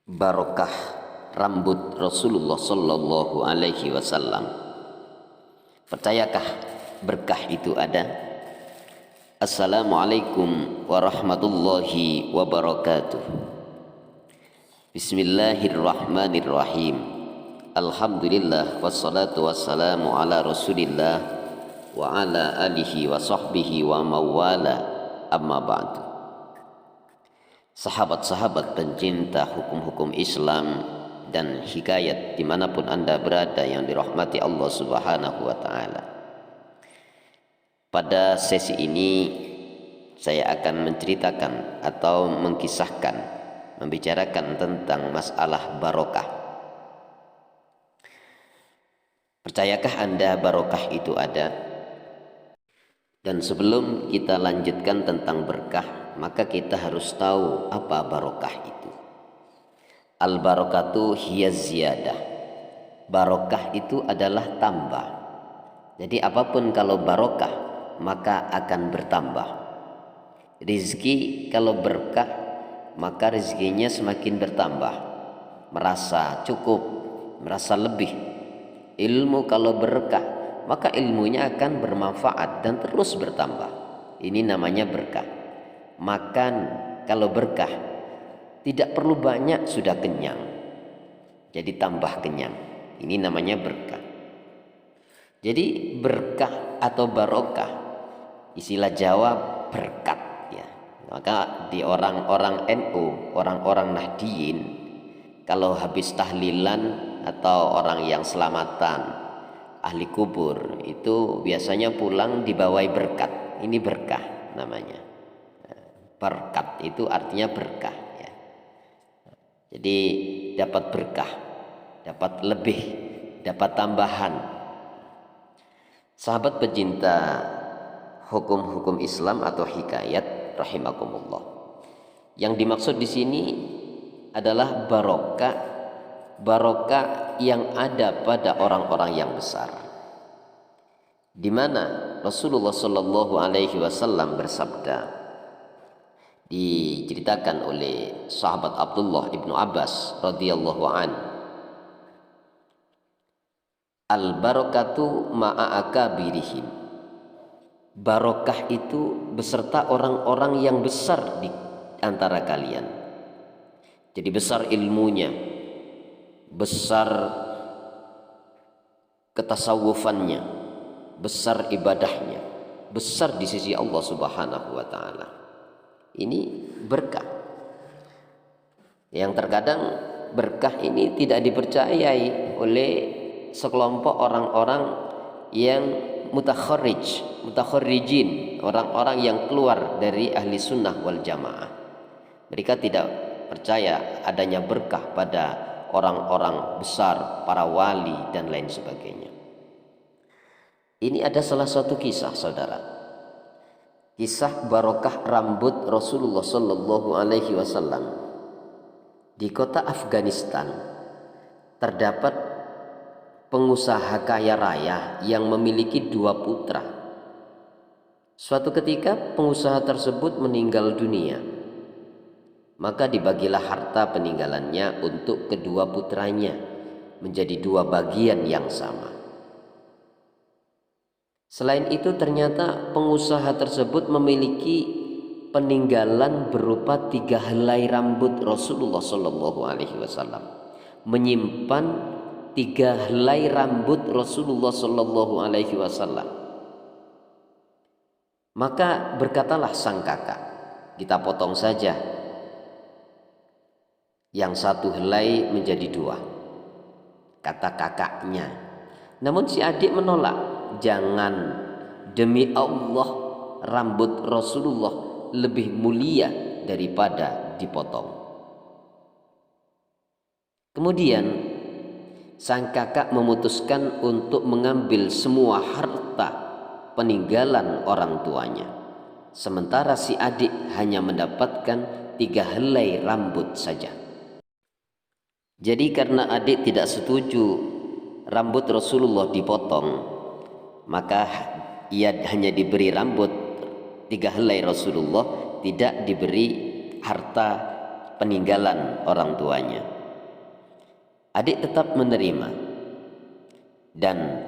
Barokah rambut Rasulullah Sallallahu Alaihi Wasallam. Percayakah berkah itu ada? Assalamualaikum warahmatullahi wabarakatuh. Bismillahirrahmanirrahim. Alhamdulillah wassalatu wassalamu ala Rasulillah wa ala alihi wa sahbihi wa mawala, amma ba'du. Sahabat-sahabat pencinta hukum-hukum Islam dan hikayat dimanapun Anda berada yang dirahmati Allah Subhanahu wa Ta'ala. Pada sesi ini saya akan menceritakan atau mengkisahkan, membicarakan tentang masalah barokah. Percayakah Anda barokah itu ada? Dan sebelum kita lanjutkan tentang berkah, maka kita harus tahu apa barokah itu. Al-barakatu hiya ziyadah. Barokah itu adalah tambah. Jadi apapun kalau barokah, maka akan bertambah. Rizki kalau berkah, maka rizkinya semakin bertambah. Merasa cukup, merasa lebih. Ilmu kalau berkah, maka ilmunya akan bermanfaat dan terus bertambah. Ini namanya berkah. Makan kalau berkah, tidak perlu banyak sudah kenyang, jadi tambah kenyang. Ini namanya berkah. Jadi berkah atau barokah, istilah Jawa berkat ya. Maka di orang-orang NU, orang-orang Nahdiyin, kalau habis tahlilan atau orang yang selamatan, ahli kubur, itu biasanya pulang dibawai berkat. Ini berkah namanya. Berkat itu artinya berkah ya. Jadi dapat berkah, dapat lebih, dapat tambahan. Sahabat pecinta hukum-hukum Islam atau hikayat rahimakumullah. Yang dimaksud di sini adalah barokah, barokah yang ada pada orang-orang yang besar. Di mana Rasulullah Shallallahu Alaihi Wasallam bersabda, diceritakan oleh sahabat Abdullah ibnu Abbas radhiyallahu an, al barakatu ma'a akabirihim. Barokah itu beserta orang-orang yang besar di antara kalian. Jadi besar ilmunya, besar ketasawufannya, besar ibadahnya, besar di sisi Allah Subhanahu wa Ta'ala. Ini berkah. Yang terkadang berkah ini tidak dipercayai oleh sekelompok orang-orang yang mutakharrijin, orang-orang yang keluar dari ahli sunnah wal jamaah. Mereka tidak percaya adanya berkah pada orang-orang besar, para wali dan lain sebagainya. Ini ada salah satu kisah, saudara. Kisah barokah rambut Rasulullah Sallallahu Alaihi Wasallam. Di kota Afghanistan terdapat pengusaha kaya raya yang memiliki 2 putra. Suatu ketika pengusaha tersebut meninggal dunia, maka dibagilah harta peninggalannya untuk kedua putranya menjadi 2 bagian yang sama. Selain itu ternyata pengusaha tersebut memiliki peninggalan berupa 3 helai rambut Rasulullah Shallallahu Alaihi Wasallam. Menyimpan 3 helai rambut Rasulullah Shallallahu Alaihi Wasallam. Maka berkatalah sang kakak, kita potong saja. Yang 1 helai menjadi 2, kata kakaknya. Namun si adik menolak. Jangan, demi Allah rambut Rasulullah lebih mulia daripada dipotong. Kemudian sang kakak memutuskan untuk mengambil semua harta peninggalan orang tuanya, sementara si adik hanya mendapatkan 3 helai rambut saja. Jadi karena adik tidak setuju rambut Rasulullah dipotong, maka ia hanya diberi rambut 3 helai Rasulullah, tidak diberi harta peninggalan orang tuanya. Adik tetap menerima, dan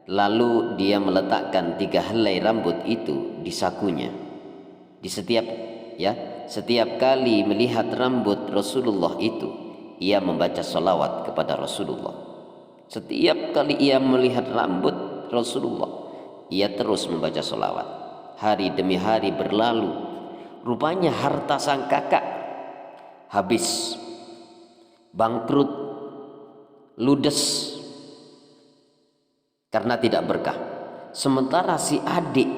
lalu dia meletakkan 3 helai rambut itu di sakunya. Di setiap kali melihat rambut Rasulullah itu, ia membaca salawat kepada Rasulullah. Setiap kali ia melihat rambut Rasulullah, ia terus membaca salawat. Hari demi hari berlalu, rupanya harta sang kakak habis, bangkrut, ludes karena tidak berkah. Sementara si adik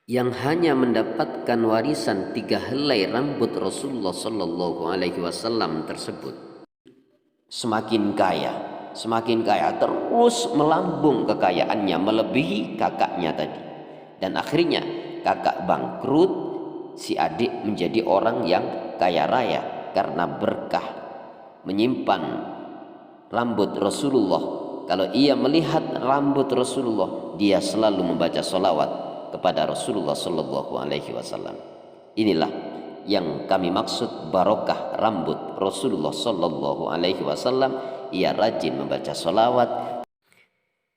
yang hanya mendapatkan warisan 3 helai rambut Rasulullah Sallallahu Alaihi Wasallam tersebut semakin kaya, terus melambung kekayaannya melebihi kakaknya tadi, dan akhirnya kakak bangkrut, si adik menjadi orang yang kaya raya karena berkah menyimpan rambut Rasulullah. Kalau ia melihat rambut Rasulullah, dia selalu membaca salawat kepada Rasulullah Sallallahu Alaihi Wasallam. Inilah yang kami maksud barokah rambut Rasulullah Sallallahu Alaihi Wasallam. Ia rajin membaca salawat,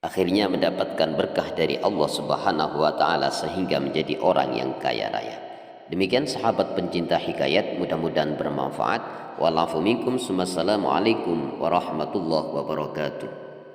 akhirnya mendapatkan berkah dari Allah Subhanahu Wa Taala sehingga menjadi orang yang kaya raya. Demikian sahabat pencinta hikayat, mudah-mudahan bermanfaat. Wa'alafu minkum, assalamualaikum warahmatullahi wabarakatuh.